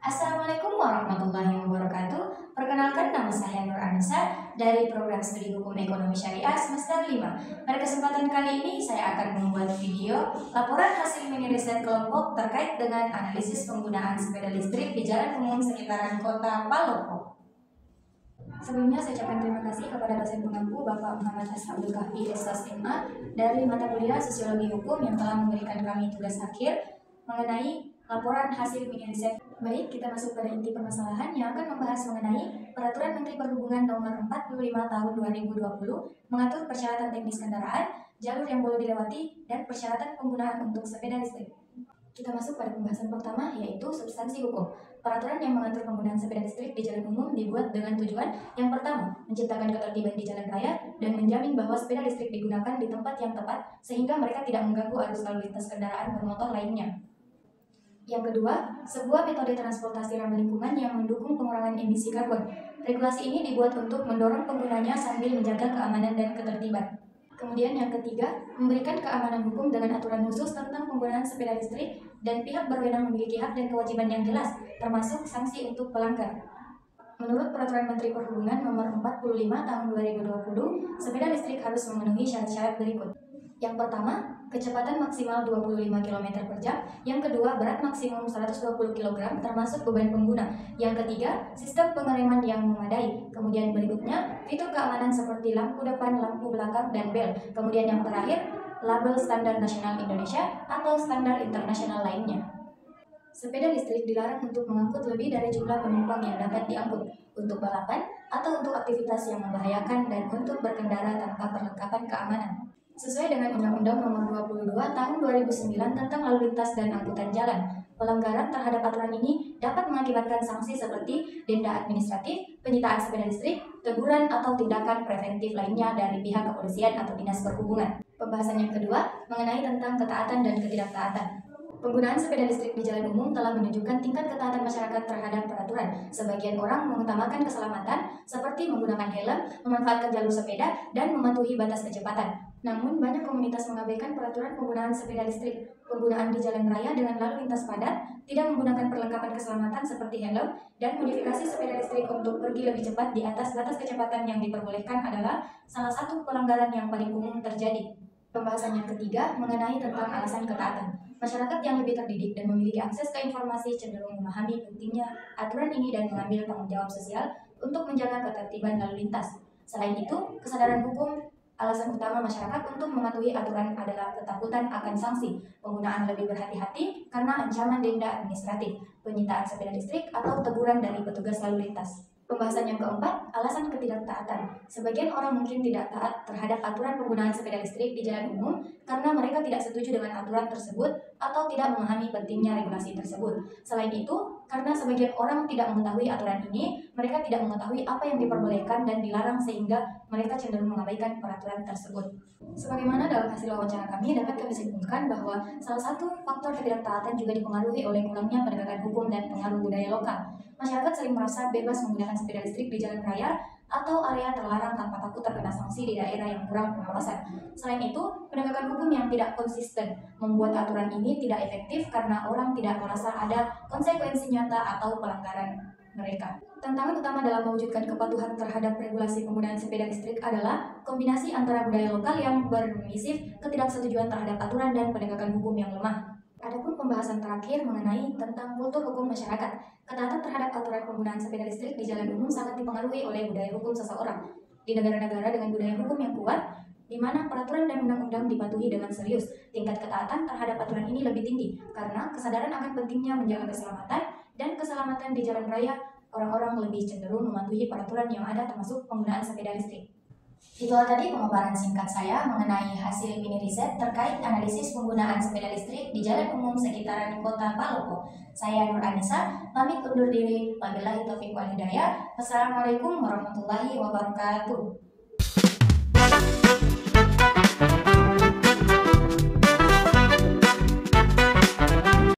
Assalamualaikum warahmatullahi wabarakatuh. Perkenalkan, nama saya Nur Anissa dari Program Studi Hukum Ekonomi Syariah Semester 5. Pada kesempatan kali ini saya akan membuat video laporan hasil mini riset kelompok terkait dengan analisis penggunaan sepeda listrik di jalan umum sekitaran Kota Palopo. Sebelumnya saya ucapkan terima kasih kepada dosen pengampu Bapak Muhammad Abdul Kahfi SSMA dari mata kuliah Sosiologi Hukum yang telah memberikan kami tugas akhir mengenai laporan hasil mini riset. Baik, kita masuk pada inti permasalahan yang akan membahas mengenai Peraturan Menteri Perhubungan Nomor 45 Tahun 2020 mengatur persyaratan teknis kendaraan, jalur yang boleh dilewati, dan persyaratan penggunaan untuk sepeda listrik. Kita masuk pada pembahasan pertama, yaitu substansi hukum. Peraturan yang mengatur penggunaan sepeda listrik di jalan umum dibuat dengan tujuan yang pertama, menciptakan ketertiban di jalan raya dan menjamin bahwa sepeda listrik digunakan di tempat yang tepat sehingga mereka tidak mengganggu arus lalu lintas kendaraan bermotor lainnya. Yang kedua, sebuah metode transportasi ramah lingkungan yang mendukung pengurangan emisi karbon. Regulasi ini dibuat untuk mendorong penggunanya sambil menjaga keamanan dan ketertiban. Kemudian yang ketiga, memberikan keamanan hukum dengan aturan khusus tentang penggunaan sepeda listrik dan pihak berwenang memiliki hak dan kewajiban yang jelas, termasuk sanksi untuk pelanggar. Menurut Peraturan Menteri Perhubungan Nomor 45 Tahun 2020, sepeda listrik harus memenuhi syarat-syarat berikut. Yang pertama, kecepatan maksimal 25 km per jam. Yang kedua, berat maksimum 120 kg termasuk beban pengguna. Yang ketiga, sistem pengereman yang memadai. Kemudian berikutnya, fitur keamanan seperti lampu depan, lampu belakang, dan bel. Kemudian yang terakhir, label standar nasional Indonesia atau standar internasional lainnya. Sepeda listrik dilarang untuk mengangkut lebih dari jumlah penumpang yang dapat diangkut, untuk balapan, atau untuk aktivitas yang membahayakan, dan untuk berkendara tanpa perlengkapan keamanan. Sesuai dengan Undang-Undang Nomor 22 Tahun 2009 tentang Lalu Lintas dan Angkutan Jalan, pelanggaran terhadap aturan ini dapat mengakibatkan sanksi seperti denda administratif, penyitaan sepeda listrik, teguran atau tindakan preventif lainnya dari pihak kepolisian atau dinas perhubungan. Pembahasan yang kedua mengenai tentang ketaatan dan ketidaktaatan. Penggunaan sepeda listrik di jalan umum telah menunjukkan tingkat ketaatan masyarakat terhadap peraturan. Sebagian orang mengutamakan keselamatan seperti menggunakan helm, memanfaatkan jalur sepeda, dan mematuhi batas kecepatan. Namun, banyak komunitas mengabaikan peraturan penggunaan sepeda listrik. Penggunaan di jalan raya dengan lalu lintas padat, tidak menggunakan perlengkapan keselamatan seperti helm, dan modifikasi sepeda listrik untuk pergi lebih cepat di atas batas kecepatan yang diperbolehkan adalah salah satu pelanggaran yang paling umum terjadi. Pembahasan yang ketiga mengenai tentang alasan ketaatan. Masyarakat yang lebih terdidik dan memiliki akses ke informasi cenderung memahami pentingnya aturan ini dan mengambil tanggung jawab sosial untuk menjaga ketertiban lalu lintas. Selain itu, kesadaran hukum. Alasan utama masyarakat untuk mematuhi aturan adalah ketakutan akan sanksi, penggunaan lebih berhati-hati karena ancaman denda administratif, penyitaan sepeda listrik, atau teguran dari petugas lalu lintas. Pembahasan yang keempat, alasan ketidaktaatan. Sebagian orang mungkin tidak taat terhadap aturan penggunaan sepeda listrik di jalan umum karena mereka tidak setuju dengan aturan tersebut atau tidak memahami pentingnya regulasi tersebut. Selain itu, karena sebagian orang tidak mengetahui aturan ini, mereka tidak mengetahui apa yang diperbolehkan dan dilarang sehingga mereka cenderung mengabaikan peraturan tersebut. Sebagaimana dalam hasil wawancara kami dapat kami simpulkan bahwa salah satu faktor ketidaktaatan juga dipengaruhi oleh kurangnya penegakan hukum dan pengaruh budaya lokal. Masyarakat sering merasa bebas menggunakan sepeda listrik di jalan raya atau area terlarang tanpa takut terkena sanksi di daerah yang kurang pengawasan. Selain itu, penegakan hukum yang tidak konsisten membuat aturan ini tidak efektif karena orang tidak merasa ada konsekuensi nyata atau pelanggaran mereka. Tantangan utama dalam mewujudkan kepatuhan terhadap regulasi penggunaan sepeda listrik adalah kombinasi antara budaya lokal yang permisif, ketidaksetujuan terhadap aturan, dan penegakan hukum yang lemah. Adapun pembahasan terakhir mengenai tentang kultur hukum masyarakat. Ketaatan terhadap aturan penggunaan sepeda listrik di jalan umum sangat dipengaruhi oleh budaya hukum seseorang. Di negara-negara dengan budaya hukum yang kuat, di mana peraturan dan undang-undang dipatuhi dengan serius, tingkat ketaatan terhadap aturan ini lebih tinggi karena kesadaran akan pentingnya menjaga keselamatan dan keselamatan di jalan raya. Orang-orang lebih cenderung mematuhi peraturan yang ada termasuk penggunaan sepeda listrik. Itulah tadi pemaparan singkat saya mengenai hasil mini riset terkait analisis penggunaan sepeda listrik di jalan umum sekitaran Kota Palopo. Saya Nur Anissa, pamit undur diri. Wabillahi taufiq wal hidayah. Wassalamualaikum warahmatullahi wabarakatuh.